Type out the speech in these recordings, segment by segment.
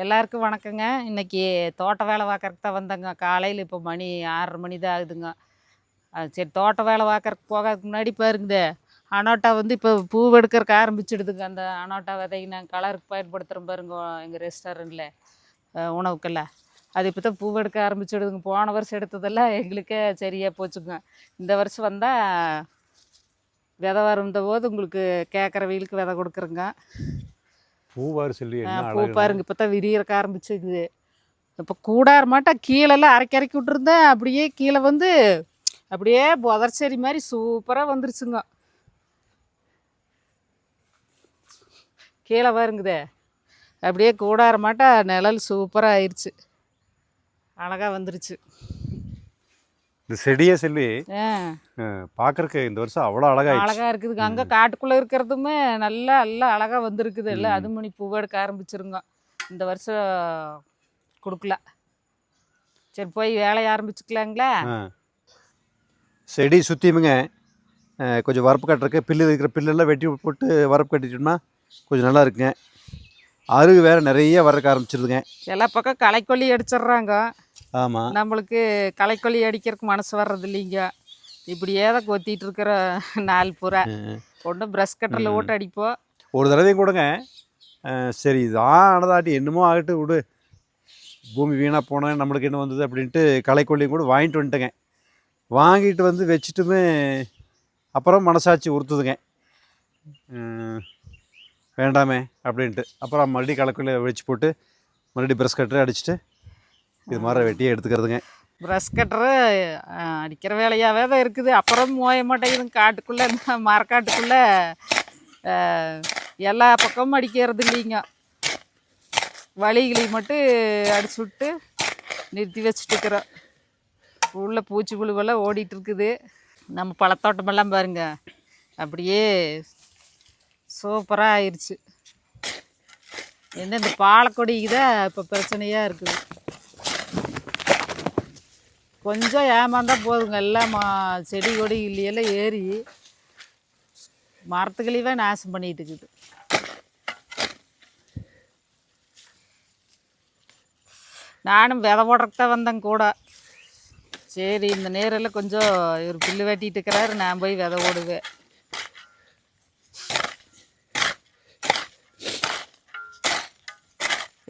எல்லாருக்கும் வணக்கங்க. இன்னைக்கு தோட்ட வேலை பார்க்கறக்கு தான் வந்தேங்க. காலையில் இப்போ மணி 6:30 மணி தான் ஆகுதுங்க. சரி தோட்ட வேலை பார்க்கறக்கு போகிறதுக்கு முன்னாடி பாருங்கதே அனோட்டா வந்து இப்போ பூ எடுக்கறக்கு ஆரம்பிச்சிடுதுங்க. அந்த அனோட்டா விதை நாங்கள் கலருக்கு பயன்படுத்துகிறோம் பாருங்க எங்கள் ரெஸ்டாரண்ட்டில் உணவுக்கெல்லாம். அது இப்போ தான் பூ எடுக்க ஆரம்பிச்சிடுதுங்க. போன வருஷம் எடுத்ததெல்லாம் எங்களுக்கே சரியாக போச்சுங்க. இந்த வருஷம் வந்தால் விதை வருந்த போது உங்களுக்கு கேட்குற வெயிலுக்கு விதை கொடுக்குறோங்க. பூவாறு செல்வி பூ பாருங்க இப்போ தான் விரியறக்க ஆரம்பிச்சுக்குது. இப்போ கூடார மாட்டா கீழெல்லாம் அரைக்கி விட்டுருந்தேன். அப்படியே கீழே வந்து அப்படியே புதர்ச்சேரி மாதிரி சூப்பராக வந்துருச்சுங்க. கீழே பாருங்குதே அப்படியே கூடார மாட்டா நிழல் சூப்பராக ஆயிடுச்சு, அழகாக வந்துருச்சு. இந்த செடியை செல்வி பார்க்கறக்கு இந்த வருஷம் அவ்வளோ அழகாக இருக்குதுங்க. அங்கே காட்டுக்குள்ளே இருக்கிறதுமே நல்லா எல்லாம் அழகாக வந்துருக்குது. எல்லாம் அது மணி பூவை எடுக்க ஆரம்பிச்சிருங்க. இந்த வருஷம் கொடுக்கல. சரி போய் வேலையை ஆரம்பிச்சுக்கலாங்களா? செடி சுற்றியுமுங்க கொஞ்சம் வரப்பு கட்டுறக்கு பில்லு இருக்கிற பில்லெல்லாம் வெட்டி போட்டு வரப்பு கட்டிட்டோம்னா கொஞ்சம் நல்லா இருக்குங்க. அருகு வேறு நிறைய வரக்க ஆரம்பிச்சிருதுங்க. எல்லா பக்கம் களைக்கொல்லி அடிச்சிட்றாங்க. ஆமாம், நம்மளுக்கு களைக்கொல்லி அடிக்கிறதுக்கு மனசு வர்றது இல்லைங்க. இப்படியே தான் கொத்திட்டு இருக்கிற நாள் பூரா ஒன்றும் ப்ரஷ் கட்டரில் ஓட்டு அடிப்போம். ஒரு தடவையும் கூடங்க சரி இதான் ஆனதாட்டி என்னமோ ஆகட்டு விடு, பூமி வீணாக போனேன் நம்மளுக்கு என்ன வந்தது அப்படின்ட்டு களைக்கொல்லியும் கூட வாங்கிட்டு வந்துட்டேங்க. வாங்கிட்டு வந்து வச்சுட்டுமே அப்புறம் மனசாட்சி உறுத்துதுங்க, வேண்டாமே அப்படின்ட்டு. அப்புறம் மறுபடியும் களைக்கொல்லி வச்சு போட்டு மறுபடியும் ப்ரஷ் கட்டரை அடிச்சுட்டு இது மாதிரி வெட்டியே எடுத்துக்கிறதுங்க. ப்ரஷ் கட்டரு அடிக்கிற வேலையாகவே தான் இருக்குது. அப்புறம் மோய மாட்டேங்குதுங்க. காட்டுக்குள்ளே இந்த மரக்காட்டுக்குள்ளே எல்லா பக்கமும் அடிக்கிறது இல்லைங்க. வழிகளை மட்டும் அடிச்சு விட்டு நிறுத்தி வச்சுட்டுக்கிறோம். உள்ள பூச்சி புழுவெல்லாம் ஓடிட்டு இருக்குது. நம்ம பழத்தோட்டமெல்லாம் பாருங்க அப்படியே சூப்பராக ஆயிடுச்சு. என்ன இந்த பாலக்கொடிக்கு தான் இப்போ பிரச்சனையாக இருக்குது. கொஞ்சம் ஏமாந்தால் போதுங்க, எல்லாம் செடி கொடி இல்லையெல்லாம் ஏறி மரத்துக்களையே நாசம் பண்ணிட்டு இருக்குது. நானும் விதை போடுறதுக்கு தான் வந்தேங்க கூட. சரி இந்த நேரெல்லாம் கொஞ்சம் இவர் புல்லு வெட்டிட்டு இருக்கிறாரு, நான் போய் விதை போடுவேன்.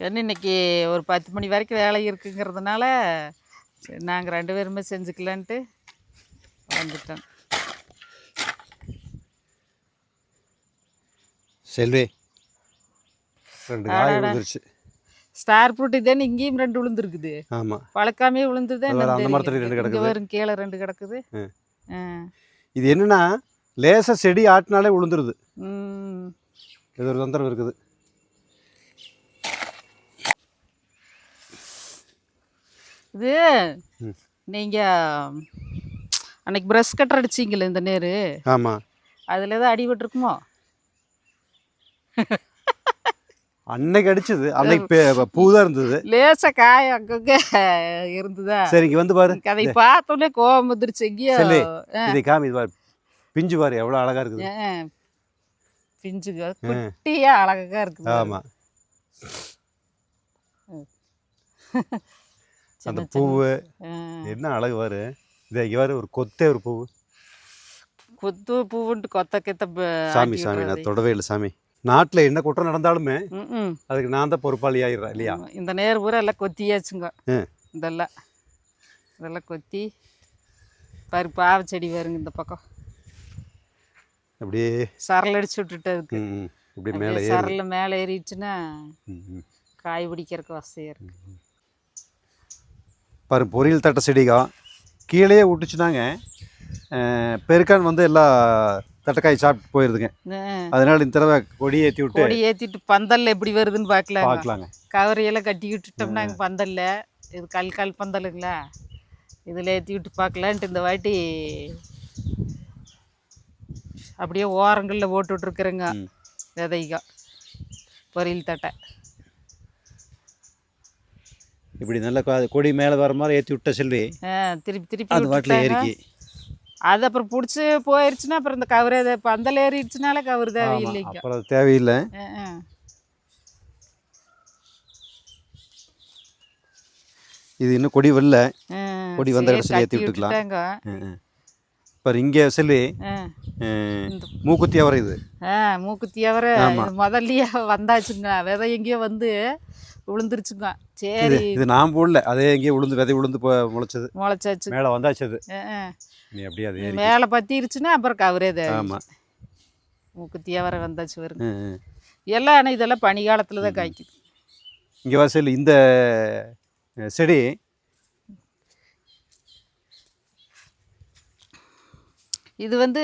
ஏன்னா இன்னைக்கு ஒரு 10 மணி வரைக்கும் வேலை இருக்குங்கிறதுனால சரி நாங்கள் 2 பேருமே செஞ்சுக்கலான்ட்டு வந்துட்டோம். செல்வி 2 காய் விழுந்துருச்சு. ஸ்டார் ஃப்ரூட் இதேன்னு இங்கேயும் 2 விழுந்துருக்குது. ஆமாம், பழக்காமே விழுந்துதான். அந்த மரத்துல 2 கிடக்குது. வரும் கீழே 2 கிடக்குது. இது என்னன்னா லேசாக செடி ஆட்டினாலே விழுந்துருது. இது ஒரு தொந்தரவு இருக்குது. இது நீங்கள் அன்னைக்கு ப்ரஷ் கட்டர் அடிச்சிங்களே இந்த நேரு. ஆமாம், அதில் தான் அடிபட்டுருக்குமோ? அன்னைக்கு அடிச்சது அன்னைக்கு பூ தான் இருந்தது. லேசா காய அங்கங்கே இருந்ததா? சரி இங்கே வந்து பாரு. அதை பார்த்தோன்னே கோவம் வந்துருச்சு. எங்கேயோ இதை காமி, இது பாரு பிஞ்சு பாரு எவ்வளோ அழகாக இருக்குது. பிஞ்சுங்க குட்டியாக அழகாக இருக்குது. ஆமாம், அந்த பூவு என்ன அழகு பாரு. இதை இங்கே பாரு, ஒரு கொத்தே ஒரு பூவு. கொத்து பூவுன்ட்டு கொத்த கெத்த சாமி சாமி நான் தொடவே இல்லை சாமி. நாட்டில் என்ன குற்றம் நடந்தாலுமே அதுக்கு நான் தான் பொறுப்பாளி ஆயிடுறேன் இல்லையா? இந்த நேர் பூரா எல்லாம் கொத்தியாச்சுங்க. இதெல்லாம் கொத்தி பாரு. பாவை செடி பாருங்க இந்த பக்கம் அப்படியே சரல் அடிச்சு விட்டுட்டு அதுக்கு இப்படி மேலே சரல் மேலே ஏறிடுச்சுன்னா காய் பிடிக்கிறதுக்கு வசதியாக இருக்கு. பாரு பொரியல் தட்டை செடிகா கீழே விட்டுச்சுனாங்க பெருக்கான் வந்து எல்லா தட்டைக்காய் சாப்பிட்டு போயிருதுங்க. அதனால இந்த தடவை கொடி ஏற்றிட்டு பந்தல் எப்படி வருதுன்னு பார்க்கலாங்க. கவரையெல்லாம் கட்டி விட்டுட்டோம்னா எங்கள் பந்தல்ல இது கல் பந்தலுங்களா, இதில் ஏற்றி விட்டு பார்க்கலான்ட்டு இந்த வாட்டி அப்படியே ஓரங்களில் போட்டு விட்ருக்குறேங்க விதைங்க பொரியல் தட்டை. இப்படி நல்ல கொடி மேலே வர மாதிரி ஏற்றி விட்ட செல்வி திருப்பி அது வாட்டில் ஏறிக்கி அது அப்புறம் பிடிச்சி போயிடுச்சுன்னா அப்புறம் இந்த கவரு பந்தல் ஏறிடுச்சுனால கவரு தேவையில்லைங்க. அப்புறம் தேவையில்லை. இது இன்னும் கொடி வரல. ஆ, கொடி வந்த சரி, இடத்துல ஏற்றி கட்டி விட்டுக்கலாம். விட்டுட்டாங்க. இப்போ இங்கே சொல்லி ஆ, மூக்குத்தி அவரை இது. மூக்குத்தி அவரை ஆமா. இது முதல்லயே வந்தாச்சுங்க. விதை எங்கேயோ வந்து விழுந்துருச்சுங்க. இது சரி இது நான் போடல, அதே எங்கேயே விழுந்து விதை விழுந்து முளைச்சது. முளைச்சாச்சு. மேலே வந்தாச்சு அது. ஆ, ஆ. நீ அப்படியே அது ஏறி. மேலே பற்றிருச்சுன்னா அப்புறம் கவரே தான். ஆமாம். மூக்குத்தி அவரை வந்தாச்சு வருங்க. எல்லாம் ஆனால் இதெல்லாம் பனி காலத்தில் தான் காய்க்குது. இங்கே வாசல் இந்த செடி இது வந்து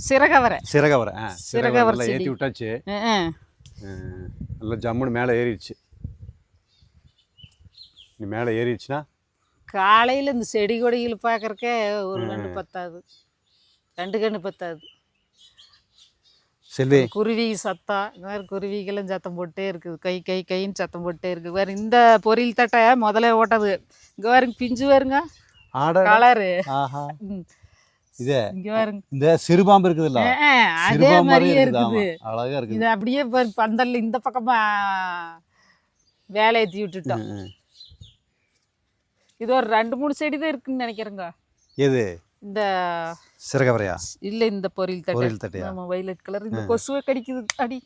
சிறகவரை. சிறகவரை. சிறகவரை சிறகவரை செடி. ஏற்றி விட்டாச்சு. ஆ, நல்லா ஜம்முன்னு மேலே ஏறிடுச்சு. நீ மேலே ஏறிடுச்சுன்னா காலையில் இந்த செடி கொடிகள் பார்க்குறக்கே ஒரு கன்று பத்தாது, 2 கன்று பத்தாது. செல்லி குருவி சத்தம், இந்த மாதிரி குருவிகளும் சத்தம் போட்டே இருக்குது. கை கை கைன்னு சத்தம் போட்டே இருக்குது. வேறு இந்த பொரியல் தட்டை முதல்ல ஓட்டது. இங்கே பாருங்க பிஞ்சு வருங்க ஆட. கலரு. ஆஹா. இதே இங்கே பாருங்க இந்த சிறுபாம்பு இருக்குதுல்ல, அதே சிறுபாம்பு மாதிரியே மாதிரியே இருக்குது. இருக்குது. அழகா இருக்குது. இது அப்படியே பந்தல் இந்த பக்கமா வேலை ஏற்றி விட்டுட்டோம். இது ஒரு 2-3 செடி தான் இருக்குன்னு நினைக்கிறேங்க. எது இந்த சிறகவரையா? இல்லை இந்த பொரியல் தட்டை. பொரியல் தட்டையா? ஆமாம், வயலட் கலர். இந்த கொசுவை கடிக்குது அடி.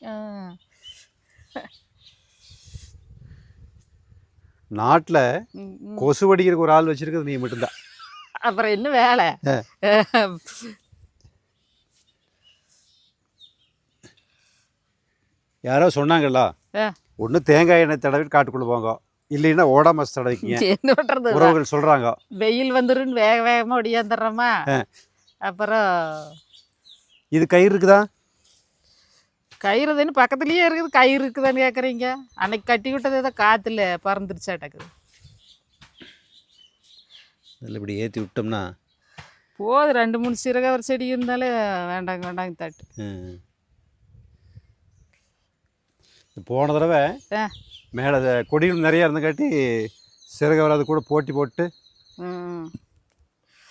நாட்டில் ம், ம். கொசு வடிக்கிறதுக்கு ஒரு ஆள் வச்சிருக்கிறது நீ மட்டும்தான். அப்புறம் என்ன வேலை? யாரோ சொன்னாங்கல்ல, ஆ. ஒன்று தேங்காய் எண்ணெய் தடவி காட்டுக்குள்ளே போங்க, இல்லைன்னா ஓடாமஸ் தடவிக்கிங்க. என்ன பண்ணுறது? உறவுகள் சொல்கிறாங்க. வெயில் வந்துருன்னு வேக வேகமாக ஒடியாந்துடுறோமா. அப்புறம் இது கயிறு இருக்குதா? கயிறுதுன்னு பக்கத்துலேயே இருக்குது. கயிறு இருக்குதான்னு கேட்குறீங்க. அன்னைக்கு கட்டி விட்டது ஏதோ காற்றுல பறந்துருச்சாட்டக்குது. இதில் இப்படி ஏற்றி விட்டோம்னா போது 2-3 சிறகவரை செடி இருந்தாலே வேண்டாங்க தட்டு. போன தடவை ஆ. மேலே கொடிகள் நிறையா இருந்தங்காட்டி சிறகவரை அது கூட போட்டி போட்டு ம்.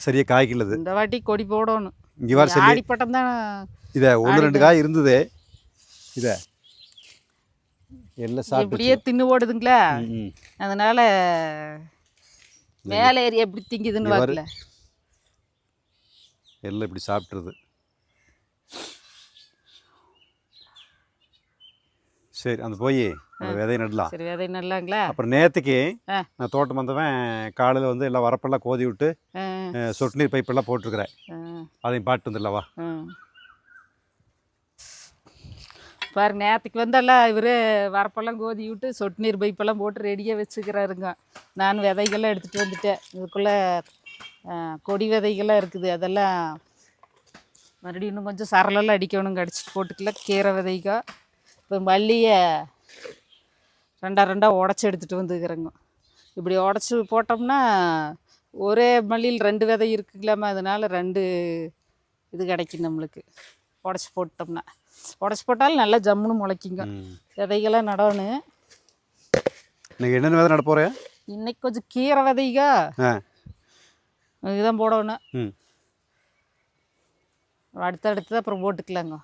சரியாக காய்க்கலது. இந்த வாட்டி கொடி போடணும். இங்கே வர சொல்லி ஆடிப்பட்டம் தான். இதை 1-2 காய் இருந்தது. இதை எல்லாம் சாப்பிட்டு இப்படியே தின்னு ஓடுதுங்களா, அதனால மேலே ஏறி எப்படி திங்குதுன்னு பார்க்கல. எல்லாம் இப்படி சாப்பிட்றது. சரி, அந்த போய் அந்த விதையை நடலாம். சரி, விதை நல்லாங்களா? அப்புறம் நேற்றுக்கு ஆ. நான் தோட்டம் வந்தவன் காலையில் வந்து எல்லாம் வரப்பெல்லாம் கோதி விட்டு சொட்டு நீர் பைப்பெல்லாம் போட்டிருக்கிறேன். அதையும் பாட்டு வந்துடலவா? பாரு, நேற்றுக்கு வந்தால இவர் வரப்பெல்லாம் கோதி விட்டு சொட்டு நீர் பைப்பெல்லாம் போட்டு ரெடியாக வச்சுக்கிறாருங்க. நான் விதைகள்லாம் எடுத்துகிட்டு வந்துட்டேன். இதுக்குள்ளே கொடி விதைகள்லாம் இருக்குது. அதெல்லாம் மறுபடியும் இன்னும் கொஞ்சம் சரளெல்லாம் அடிக்கணும். அடிச்சுட்டு போட்டுக்கல. கீரை விதைங்க. இப்போ மல்லியை 2 உடச்சி எடுத்துகிட்டு வந்துக்கிறேங்க. இப்படி உடச்சி போட்டோம்னா ஒரே மல்லியில் 2 விதை இருக்குங்களாம்மா. அதனால் 2 இது கிடைக்கும் நம்மளுக்கு. உடச்சி போட்டோம்னா உடச்சி போட்டாலும் நல்லா ஜம்முன்னு முளைக்குங்க. விதைகளாம் நடணும். இன்னைக்கு என்னென்ன விதை நட போகிறேன்? இன்னைக்கு கொஞ்சம் கீரை விதைங்க இதுதான் போடணும். அடுத்தடுத்து அப்புறம் போட்டுக்கலாங்க.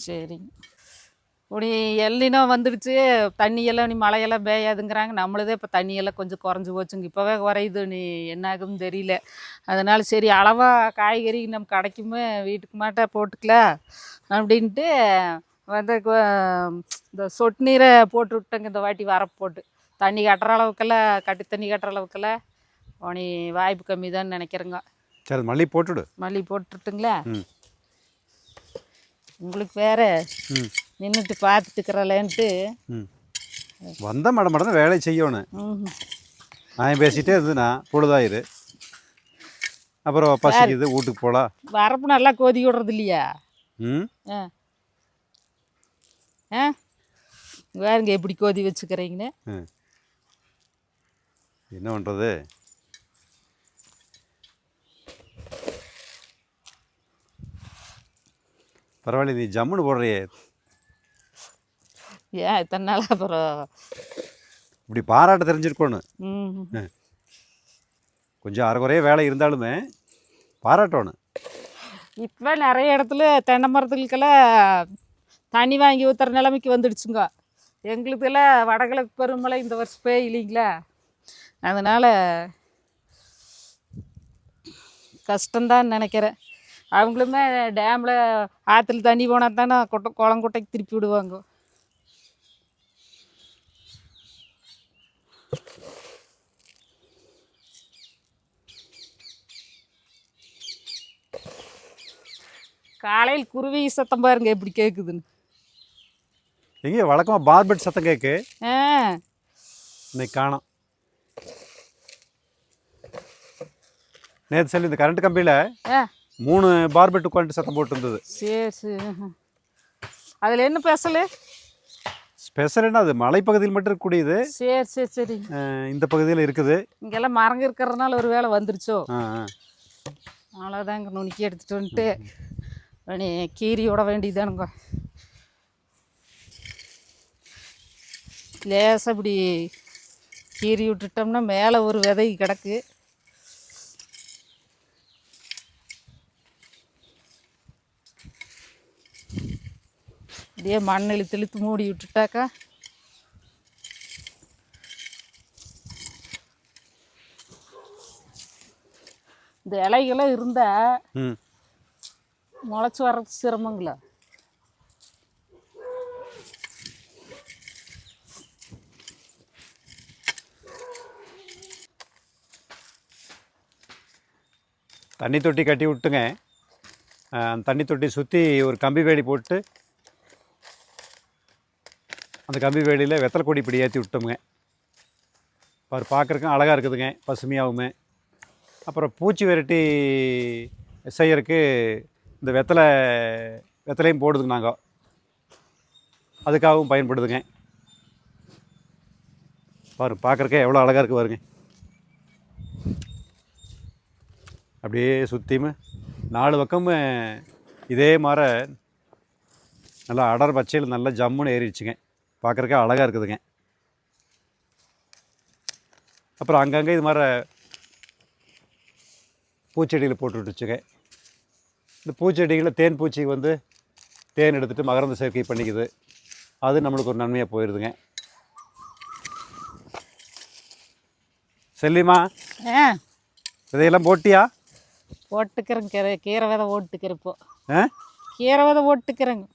சரிங்க. இப்படி எல்லினம் வந்துடுச்சு. தண்ணியெல்லாம் நீ மழையெல்லாம் பெய்யாதுங்கிறாங்க. நம்மளதே இப்போ தண்ணியெல்லாம் கொஞ்சம் குறைஞ்சி போச்சுங்க. இப்போவே குறையுது. நீ என்ன ஆகுதுன்னு தெரியல. அதனால் சரி, அளவாக காய்கறி நம்ம கடைக்குமே வீட்டுக்கு மாட்டா போட்டுக்கலாம் அப்படின்ட்டு வந்து இந்த சொட்டு நீரை போட்டு விட்டேங்க. இந்த வாட்டி வரப்பு போட்டு தண்ணி கட்டுற அளவுக்கெல்லாம் கட்டி தண்ணி கட்டுற அளவுக்கெல்லாம் உனி வாய்ப்பு கம்மி தான் நினைக்கிறேங்க. சரி, மல்லி போட்டுவிடு. மல்லி போட்டுட்டுங்களா? உங்களுக்கு வேறு நின்றுட்டு பார்த்துட்டுக்கிறலேன்ட்டு வந்த மேடம் தான் வேலை செய்யணும். நான் பேசிகிட்டே இருந்ததுண்ணா பொழுதாயிரு. அப்புறம் பசிக்குது, வீட்டுக்கு போகலாம். வரப்பு நல்லா கொதி விடுறது இல்லையா? வேறுங்க எப்படி கொதி வச்சுக்கிறீங்கன்னு. என்ன பண்ணுறது? பரவாயில்ல, நீ ஜம்முன்னு போடுறியே. ஏன் இத்தனை நாள் அப்புறம் இப்படி பாராட்ட தெரிஞ்சிருக்கணும். கொஞ்சம் அரைக்குறைய வேலை இருந்தாலுமே பாராட்டணும். இப்போ நிறைய இடத்துல தென்னை மரத்துக்கெல்லாம் தண்ணி வாங்கி ஊற்றுற நிலைமைக்கு வந்துடுச்சுங்க. எங்களுக்கெல்லாம் வடகிழக்கு பருவமழை இந்த வருஷம் இல்லைங்களா? அதனால் கஷ்டம்தான் நினைக்கிறேன். அவங்களுமே டேமில் ஆற்றுல தண்ணி போனால் தானே குளங்குட்டைக்கு திருப்பி விடுவாங்க. காலையில் குருவி சத்தம் பாருங்க எப்படி கேட்குதுன்னு. எங்கே வழக்கமாக பார்பெட் சத்தம் கேட்கு, ஆ இன்னைக்கு காணோம். நேற்று சொல்லி இந்த கரண்ட் கம்பியில் ஆ 3 பார்பெட் உட்காந்துட்டு சத்தம் போட்டு இருந்தது. சரி சரி. அதில் என்ன ஸ்பெஷலு? ஸ்பெஷல் என்ன, அது மலைப்பகுதியில் மட்டும் இருக்கக்கூடியது. சரி சரி சரி. இந்த பகுதியில் இருக்குது. இங்கெல்லாம் மரங்க இருக்கிறதுனால ஒரு வேளை வந்துருச்சோ. ஆ அவ்வளோதாங்க, நுணுக்கி எடுத்துகிட்டு வந்துட்டு நீ கீரியோட வேண்டியதானுங்க. லேசாக இப்படி கீரி விட்டுட்டோம்னா மேலே ஒரு விதை கிடக்கு. அப்படியே மண் இழுத்து இழுத்து மூடி விட்டுட்டாக்கா இந்த இலைகளும் இருந்தால் முளைச்சி வர்றது சிரமங்களா. தண்ணி தொட்டி கட்டி விட்டுங்க. அந்த தண்ணி தொட்டி சுற்றி ஒரு கம்பி வேலி போட்டு அந்த கம்பி வேலியில் வெத்தலை கொடி இப்படி ஏற்றி விட்டோமுங்க. அவர் பார்க்குறக்கும் அழகாக இருக்குதுங்க, பசுமையாகுமே. அப்புறம் பூச்சி விரட்டி செய்யறதுக்கு இந்த வெத்தலையும் போடுதுங்க நாங்கள், அதுக்காகவும் பயன்படுதுங்க. பாரு பார்க்குறக்கே எவ்வளோ அழகாக இருக்குது பாருங்க. அப்படியே சுற்றியும் 4 பக்கமும் இதே மாதிரி நல்லா அடர் பச்சையில் நல்லா ஜம்முன்னு ஏறிடுச்சுங்க. பார்க்குறக்கே அழகாக இருக்குதுங்க. அப்புறம் அங்கங்கே இது மாதிரி பூச்செடியில் போட்டு விட்டுச்சுங்க. இந்த பூச்செடிகளில் தேன் பூச்சி வந்து தேன் எடுத்துகிட்டு மகரந்த சேர்க்கை பண்ணிக்குது. அது நம்மளுக்கு ஒரு நன்மையாக போயிடுதுங்க. செல்லிமா, இதையெல்லாம் போட்டியா? போட்டுக்கிறேங்க, கீரை விதை ஓட்டுக்கிறேன். இப்போ கீரை விதை ஓட்டுக்கிறேங்க.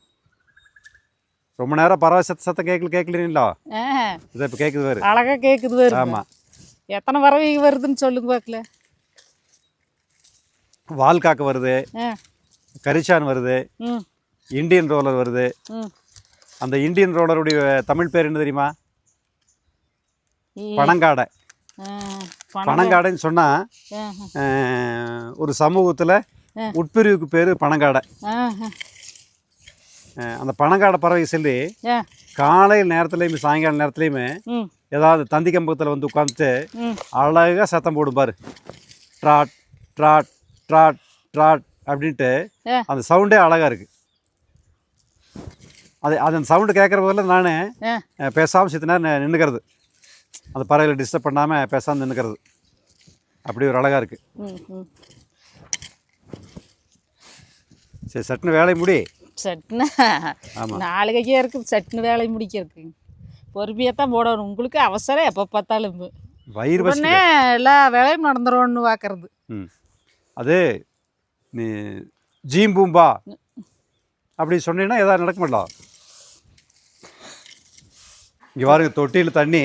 ரொம்ப நேரம் பறவை சத்தம் கேட்கலீங்களா? இதை இப்போ கேட்குது வேறு, அழகாக கேட்குது வேறு. ஆமாம். எத்தனை பறவை வருதுன்னு சொல்லுங்க பார்க்கல. வால்காக்கு வருது, கரிச்சான் வருது, இண்டியன் ரோலர் வருது. அந்த இண்டியன் ரோலருடைய தமிழ் பேர் என்ன தெரியுமா? பனங்காடை. பனங்காடைன்னு சொன்னால் ஒரு சமூகத்தில் உட்பிரிவுக்கு பேர் பனங்காடை. அந்த பனங்காடை பறவை சொல்லி காலையில் நேரத்துலையுமே சாயங்கால நேரத்துலையுமே ஏதாவது தந்தி கம்பத்தில் வந்து உட்காந்துட்டு அழகாக சத்தம் போடும் பாரு. ட்ராட் ட்ராட் ட்ராட் ட்ராட் அப்படின்ட்டு அந்த சவுண்டே அழகாக இருக்குது. அந்த சவுண்டு கேட்குற போதில் நான் பேசாமல் சித்த நேரம் நின்றுக்கிறது, அந்த பறவைகளை டிஸ்டர்ப் பண்ணாமல் பேசாமல் நின்றுக்கிறது. அப்படி ஒரு அழகாக இருக்குது. சரி, சட்டுன்னு வேலை முடி. சட்டுன்னு 4 கையே இருக்குது, சட்டுன்னு வேலையை முடிக்கிறதுக்கு பொறுமையாக தான் போடணும். உங்களுக்கு அவசரம் எப்போ பார்த்தாலும் வயிறு உடனே எல்லா வேலையும் நடந்துடும்னு பார்க்கறது. அது நீ ஜீம்பூம்பா அப்படி சொன்னீங்கன்னா எதாவது நடக்க மாட்டோம். இங்கே பாருங்க, தொட்டியில் தண்ணி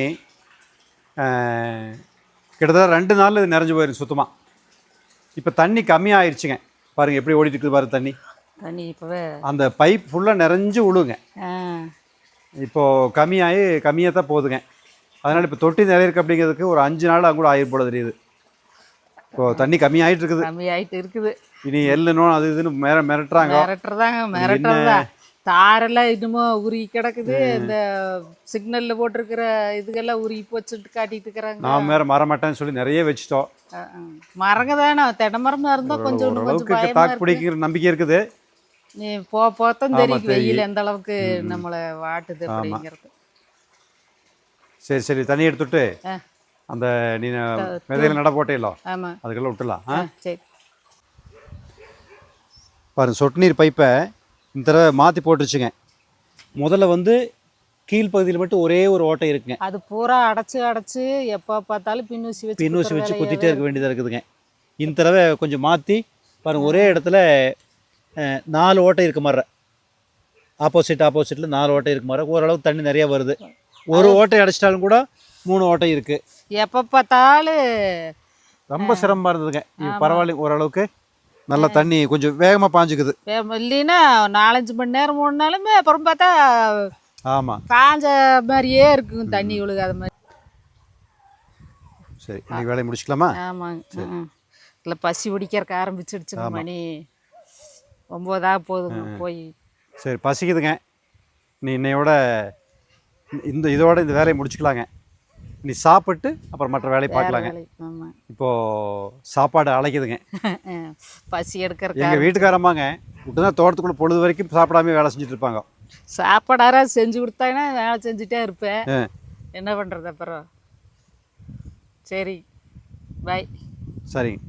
கிட்டத்தட்ட 2 நாளில் இது நிறைஞ்சு போயிருக்கு சுத்தமாக. இப்போ தண்ணி கம்மியாகிடுச்சுங்க. பாருங்கள் எப்படி ஓடிட்டு இருக்குது பாருங்க தண்ணி. இப்போவே அந்த பைப் ஃபுல்லாக நிறைஞ்சு விழுங்க. இப்போது கம்மியாக தான் போகுதுங்க. அதனால் இப்போ தொட்டி நிறைய இருக்குது அப்படிங்கிறதுக்கு ஒரு 5 நாள் கூட ஆகி போட தெரியுது. இப்போது தண்ணி கம்மியாகிட்டு இருக்குது. இனி எல்லணும் அது இதுன்னு மிரட்டுறதாங்க. தாரெல்லாம் இன்னமும் உருகி கிடக்குது. இந்த சிக்னலில் போட்டிருக்கிற இதுக்கெல்லாம் உருகி போச்சுட்டு காட்டிட்டு இருக்கிறாங்க. நான் வேறு மரமாட்டேன்னு சொல்லி நிறைய வச்சுட்டோம். மரங்க தானே, தென்னை மரமாக இருந்தால் கொஞ்சம் தாக்கு பிடிக்கிற நம்பிக்கை இருக்குது. நீ போத்தான் தெரியும் வெயில் எந்த அளவுக்கு நம்மளை வாட்டுது அப்படிங்கிறது. சரி தண்ணி எடுத்துட்டு அந்த நீ விதையில நட போட்டேல அதுக்கெல்லாம் விட்டுலாம். சரி பாருங்க, சொட்டு நீர் பைப்பை இந்த தடவை மாற்றி போட்டுருச்சுங்க. முதல்ல வந்து கீழ்ப்பகுதியில் மட்டும் ஒரே ஒரு ஓட்டை இருக்குங்க. அது பூரா அடைச்சு அடைச்சு எப்போ பார்த்தாலும் பின்னூசி வச்சு பின்னூசி வச்சு குத்துற குத்திட்டே இருக்க வேண்டியதாக இருக்குதுங்க. இந்த தடவை கொஞ்சம் மாற்றி பாருங்கள், ஒரே இடத்துல 4 ஓட்டை இருக்க மாதிரி, ஆப்போசிட்டில் 4 ஓட்டை இருக்க மாதிரி ஓரளவுக்கு தண்ணி நிறையா வருது. ஒரு ஓட்டை அடைச்சிட்டாலும் கூட 3 ஓட்டை இருக்குது. எப்போ பார்த்தாலும் ரொம்ப சிரமமாக இருந்ததுங்க. இப்போ பரவாயில்ல, ஓரளவுக்கு நல்லா தண்ணி கொஞ்சம் வேகமாக பாஞ்சுக்குது. இல்லைன்னா 4-5 மணி நேரம் ஓடினாலுமே அப்புறம் பார்த்தா ஆமாம், காஞ்ச மாதிரியே இருக்குங்க, தண்ணி ஒழுகாத மாதிரி. சரி, இன்னைக்கு வேலையை முடிச்சுக்கலாமா? ஆமாங்க. இல்லை பசி பிடிக்கிறக்கு ஆரம்பிச்சிடுச்சுங்க, மணி 9 போதுங்க போய். சரி, பசிக்குதுங்க. நீ இன்னையோட இதோட இந்த வேலையை முடிச்சுக்கலாங்க. நீ சாப்பிட்டு அப்புறம் மற்ற வேலையை பார்க்கலாங்க. ஆமாம், இப்போது சாப்பாடு அழைக்குதுங்க. பசி எடுக்கிறக்கு. எங்கள் வீட்டுக்காரம்மாங்க விட்டுதான் தோட்டத்துக்குள்ளே பொழுது வரைக்கும் சாப்பிடாம வேலை செஞ்சுட்டு இருப்பாங்க. சாப்பாடார செஞ்சு கொடுத்தாங்கன்னா வேலை செஞ்சுட்டே இருப்பேன். என்ன பண்ணுறது அப்புறம்? சரி, பாய். சரிங்க.